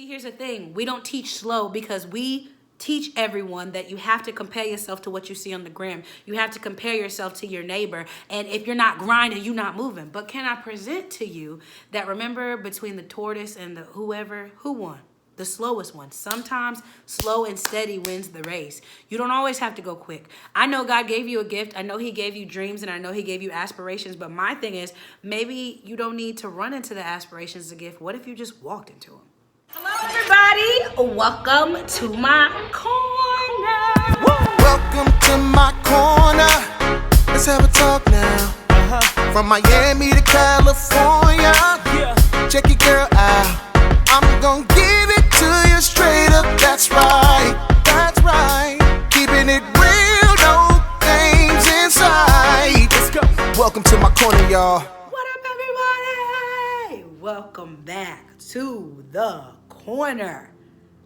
See, here's the thing. We don't teach slow because we teach everyone that you have to compare yourself to what you see on the gram. You have to compare yourself to your neighbor. And if you're not grinding, you're not moving. But can I present to you that, remember, between the tortoise and the whoever, who won? The slowest one. Sometimes slow and steady wins the race. You don't always have to go quick. I know God gave you a gift. I know he gave you dreams, and I know he gave you aspirations. But my thing is, maybe you don't need to run into the aspirations of gift. What if you just walked into them? Hello, everybody. Welcome to my corner. Welcome to my corner. Let's have a talk now. From Miami to California. Check your girl out. I'm gonna give it to you straight up. That's right. That's right. Keeping it real, no games inside. Let's go. Welcome to my corner, y'all. What up, everybody? Welcome back to the corner.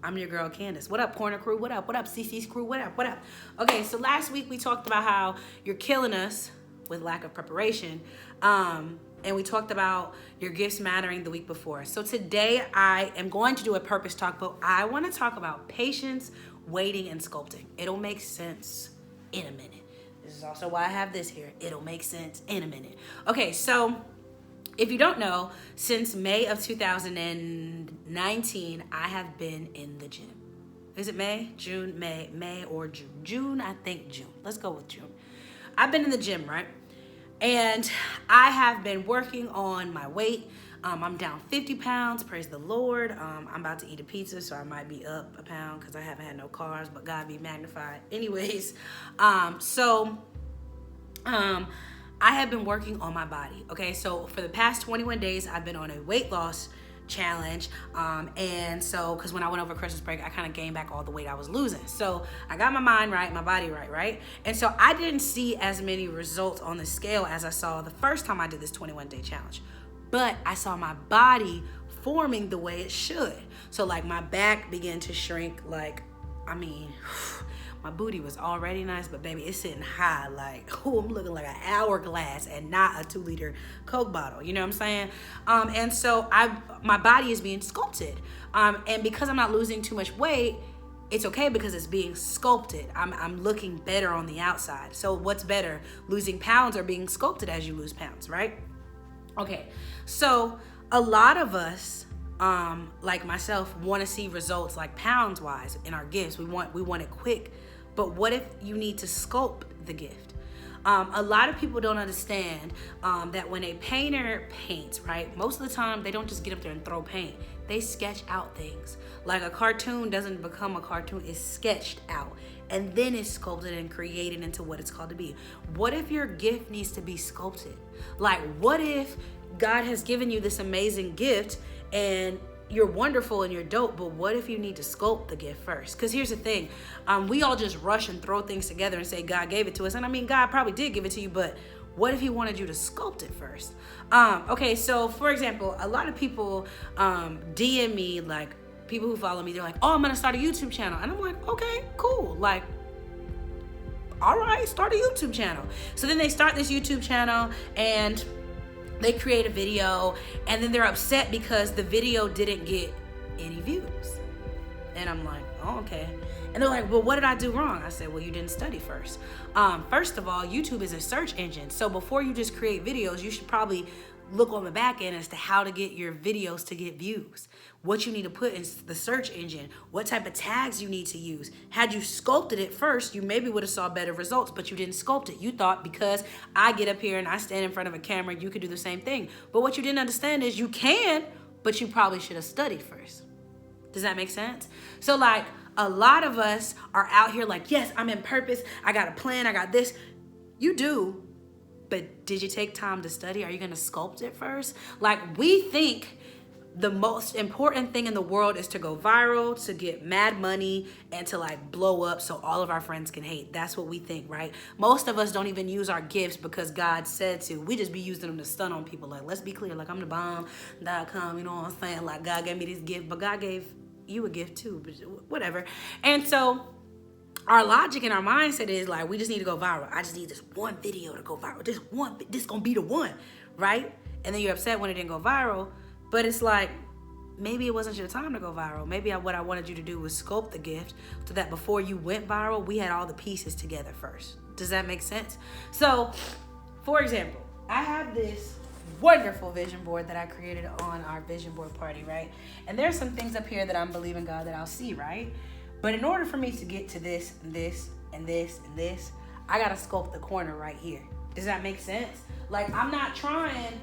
I'm your girl Candace. What up, corner crew? What up? What up, CC's crew? What up? What up? Okay, so last week we talked about how you're killing us with lack of preparation. And we talked about your gifts mattering the week before. So today I am going to do a purpose talk, but I want to talk about patience, waiting, and sculpting. It'll make sense in a minute. This is also why I have this here. It'll make sense in a minute. Okay, so if you don't know, since May of 2019, I have been in the gym. Is it May? June? May or June? June, I think June. Let's go with June. I've been in the gym, right? And I have been working on my weight. I'm down 50 pounds, praise the Lord. I'm about to eat a pizza, so I might be up a pound because I haven't had no carbs, but God be magnified. Anyways, I have been working on my body, okay? So for the past 21 days, I've been on a weight loss challenge. And so, because when I went over Christmas break, I kind of gained back all the weight I was losing. So I got my mind right, my body right? And so I didn't see as many results on the scale as I saw the first time I did this 21-day challenge. But I saw my body forming the way it should. So like my back began to shrink, my booty was already nice, but baby, it's sitting high. Like, I'm looking like an hourglass and not a 2-liter Coke bottle. You know what I'm saying? And so my body is being sculpted. And because I'm not losing too much weight, it's okay because it's being sculpted. I'm looking better on the outside. So what's better, losing pounds or being sculpted as you lose pounds, right? Okay, so a lot of us, like myself, want to see results like pounds wise in our gifts. We want it quick. But what if you need to sculpt the gift? A lot of people don't understand that when a painter paints, right, most of the time they don't just get up there and throw paint. They sketch out things. Like a cartoon doesn't become a cartoon, it's sketched out. And then it's sculpted and created into what it's called to be. What if your gift needs to be sculpted? Like, what if God has given you this amazing gift and you're wonderful and you're dope, but what if you need to sculpt the gift first? Because here's the thing, we all just rush and throw things together and say God gave it to us. And I mean, God probably did give it to you, but what if he wanted you to sculpt it first? Okay, so for example, a lot of people DM me, like people who follow me, they're like, oh, I'm gonna start a YouTube channel. And I'm like, okay, cool. Like, all right, start a YouTube channel. So then they start this YouTube channel and they create a video, and then they're upset because the video didn't get any views. And I'm like, oh, okay. And they're like, well, what did I do wrong? I said, well, you didn't study first. First of all, YouTube is a search engine. So before you just create videos, you should probably look on the back end as to how to get your videos to get views. What you need to put in the search engine, what type of tags you need to use. Had you sculpted it first, you maybe would have saw better results, but you didn't sculpt it. You thought because I get up here and I stand in front of a camera, you could do the same thing. But what you didn't understand is you can, but you probably should have studied first. Does that make sense? So like a lot of us are out here like, yes, I'm in purpose. I got a plan. I got this. You do. But did you take time to study? Are you going to sculpt it first? Like, we think the most important thing in the world is to go viral, to get mad money, and to like blow up so all of our friends can hate. That's what we think, right? Most of us don't even use our gifts because God said to. We just be using them to stun on people. Like, let's be clear. Like, I'm the bomb.com, you know what I'm saying? Like, God gave me this gift, but God gave you a gift too, but whatever. And so our logic and our mindset is like, we just need to go viral. I just need this one video to go viral. This gonna be the one, right? And then you're upset when it didn't go viral, but it's like, maybe it wasn't your time to go viral. Maybe what I wanted you to do was sculpt the gift so that before you went viral, we had all the pieces together first. Does that make sense? So, for example, I have this wonderful vision board that I created on our vision board party, right? And there's some things up here that I'm believing God that I'll see, right? But in order for me to get to this and this and this and this, I gotta sculpt the corner right here. Does that make sense? Like, I'm not trying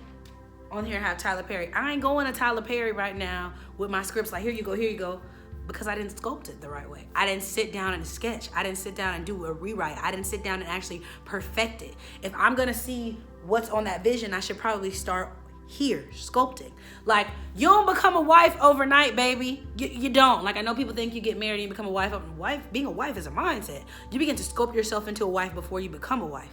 on here have Tyler Perry. I ain't going to Tyler Perry right now with my scripts like, here you go, because I didn't sculpt it the right way. I didn't sit down and sketch. I didn't sit down and do a rewrite. I didn't sit down and actually perfect it. If I'm gonna see what's on that vision, I should probably start here, sculpting. Like, you don't become a wife overnight, baby. You don't. Like, I know people think you get married and you become a wife. Being a wife is a mindset. You begin to sculpt yourself into a wife before you become a wife.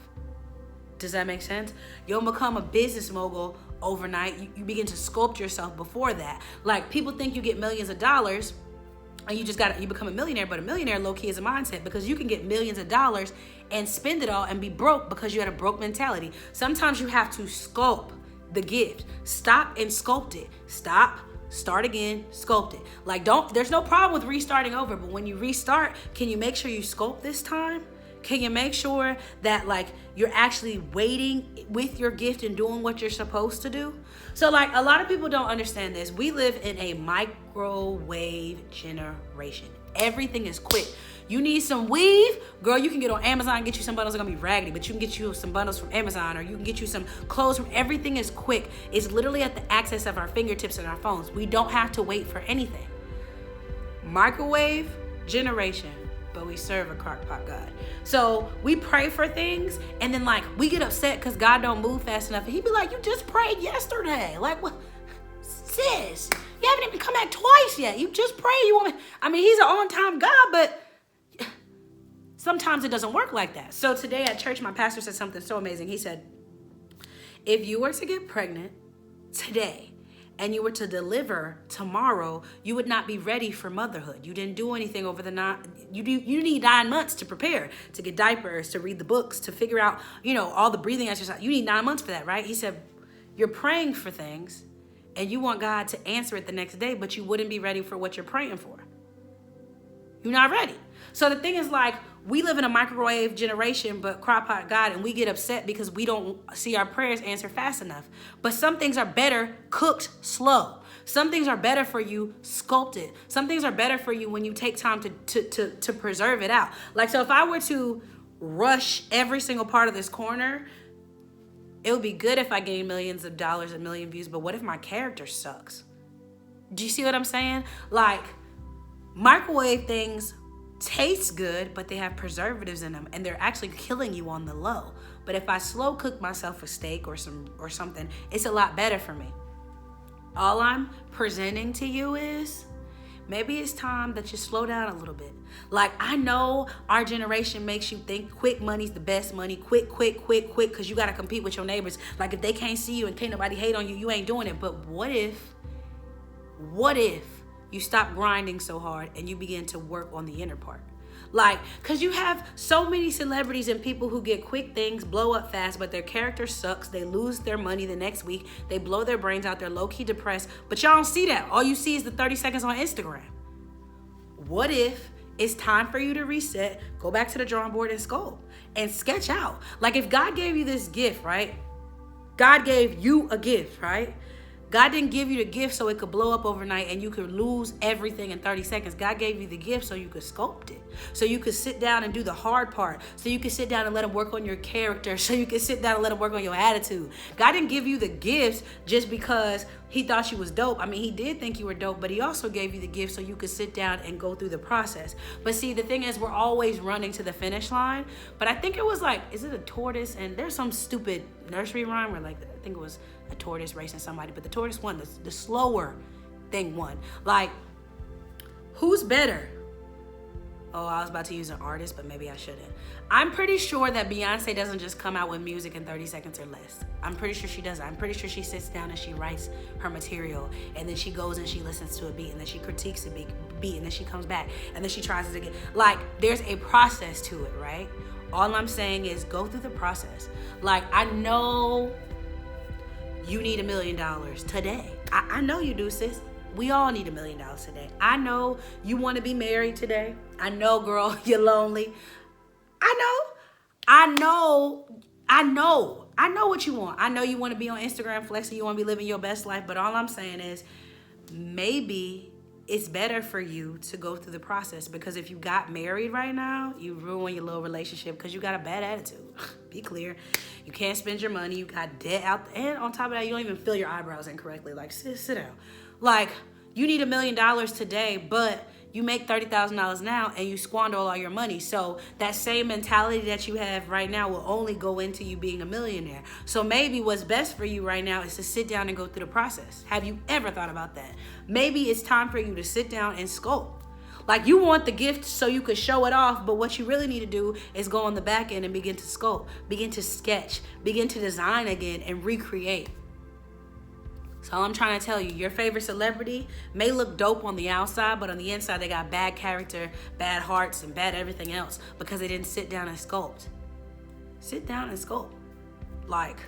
Does that make sense? You don't become a business mogul overnight. You begin to sculpt yourself before that. Like, people think you get millions of dollars and you become a millionaire, but a millionaire low-key is a mindset, because you can get millions of dollars and spend it all and be broke because you had a broke mentality. Sometimes you have to sculpt the gift. Stop and sculpt it. Start again, sculpt it. Like, there's no problem with restarting over, but when you restart, can you make sure you sculpt this time? Can you make sure that, like, you're actually waiting with your gift and doing what you're supposed to do? So, like, a lot of people don't understand this. We live in a microwave generation. Everything is quick. You need some weave, girl, you can get on Amazon and get you some bundles. They're gonna be raggedy, but you can get you some bundles from Amazon, or you can get you some clothes from, everything is quick. It's literally at the access of our fingertips and our phones. We don't have to wait for anything. Microwave generation, but we serve a crock-pot God. So we pray for things, and then, like, we get upset because God don't move fast enough. And he'd be like, you just prayed yesterday. Like, what? Sis, you haven't even come back twice yet. You just prayed. You want me? I mean, he's an on-time God, but sometimes it doesn't work like that. So today at church, my pastor said something so amazing. He said, if you were to get pregnant today and you were to deliver tomorrow, you would not be ready for motherhood. You didn't do anything over you need 9 months to prepare, to get diapers, to read the books, to figure out, all the breathing exercise. You need 9 months for that, right? He said, you're praying for things and you want God to answer it the next day, but you wouldn't be ready for what you're praying for. You're not ready. So the thing is, like, we live in a microwave generation, but crock-pot God, and we get upset because we don't see our prayers answered fast enough. But some things are better cooked slow. Some things are better for you sculpted. Some things are better for you when you take time to preserve it out. Like, so if I were to rush every single part of this corner, it would be good if I gained millions of dollars and million views, but what if my character sucks? Do you see what I'm saying? Like, microwave things taste good, but they have preservatives in them, and they're actually killing you on the low. But if I slow cook myself a steak or something, it's a lot better for me. All I'm presenting to you is, maybe it's time that you slow down a little bit. Like, I know our generation makes you think quick money's the best money, quick, because you got to compete with your neighbors. Like, if they can't see you and can't nobody hate on you, you ain't doing it. But what if you stop grinding so hard and you begin to work on the inner part? Like, because you have so many celebrities and people who get quick things, blow up fast, but their character sucks. They lose their money the next week. They blow their brains out. They're low-key depressed. But y'all don't see that. All you see is the 30 seconds on Instagram. What if it's time for you to reset, go back to the drawing board and sculpt and sketch out? Like, if God gave you this gift, right? God gave you a gift, right? God didn't give you the gift so it could blow up overnight and you could lose everything in 30 seconds. God gave you the gift so you could sculpt it. So you could sit down and do the hard part. So you could sit down and let him work on your character. So you could sit down and let him work on your attitude. God didn't give you the gifts just because he thought you was dope. I mean, he did think you were dope, but he also gave you the gift so you could sit down and go through the process. But see, the thing is, we're always running to the finish line. But I think it was like, is it a tortoise? And there's some stupid nursery rhyme where, like, I think it was a tortoise racing somebody, but the tortoise won. The slower thing won. Like, who's better? Oh, I was about to use an artist, but maybe I shouldn't. I'm pretty sure that Beyonce doesn't just come out with music in 30 seconds or less. I'm pretty sure she doesn't. I'm pretty sure she sits down and she writes her material, and then she goes and she listens to a beat, and then she critiques the beat, and then she comes back, and then she tries it again. Like, there's a process to it, right? All I'm saying is go through the process. Like, I know you need $1 million today. I know you do, sis. We all need $1 million today. I know you want to be married today. I know, girl, you're lonely. I know what you want. I know you want to be on Instagram flexing. You want to be living your best life. But all I'm saying is maybe it's better for you to go through the process, because if you got married right now, you ruin your little relationship because you got a bad attitude. Be clear. You can't spend your money. You got debt out. And on top of that, you don't even fill your eyebrows incorrectly. Like, sit down. Like, you need $1 million today, but you make $30,000 now and you squander all your money. So that same mentality that you have right now will only go into you being a millionaire. So maybe what's best for you right now is to sit down and go through the process. Have you ever thought about that? Maybe it's time for you to sit down and sculpt. Like, you want the gift so you could show it off, but what you really need to do is go on the back end and begin to sculpt, begin to sketch, begin to design again and recreate. So all I'm trying to tell you, your favorite celebrity may look dope on the outside, but on the inside they got bad character, bad hearts, and bad everything else because they didn't sit down and sculpt. Sit down and sculpt. Like,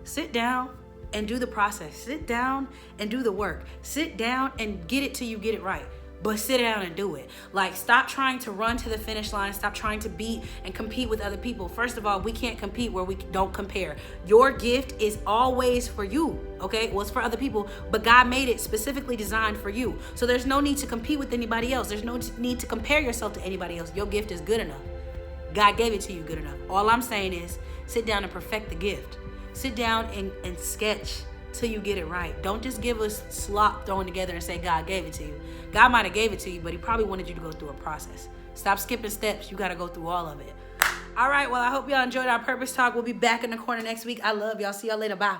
sit down and do the process. Sit down and do the work. Sit down and get it till you get it right. But sit down and do it. Like, stop trying to run to the finish line. Stop trying to beat and compete with other people. First of all, we can't compete where we don't compare. Your gift is always for you, okay? Well, it's for other people, but God made it specifically designed for you. So there's no need to compete with anybody else. There's no need to compare yourself to anybody else. Your gift is good enough. God gave it to you good enough. All I'm saying is sit down and perfect the gift. Sit down and sketch till you get it right. Don't just give us slop thrown together and say God gave it to you. God might have gave it to you, but he probably wanted you to go through a process. Stop skipping steps. You got to go through all of it. All right, well, I hope y'all enjoyed our Purpose Talk. We'll be back in the corner next week. I love y'all. See y'all later. Bye.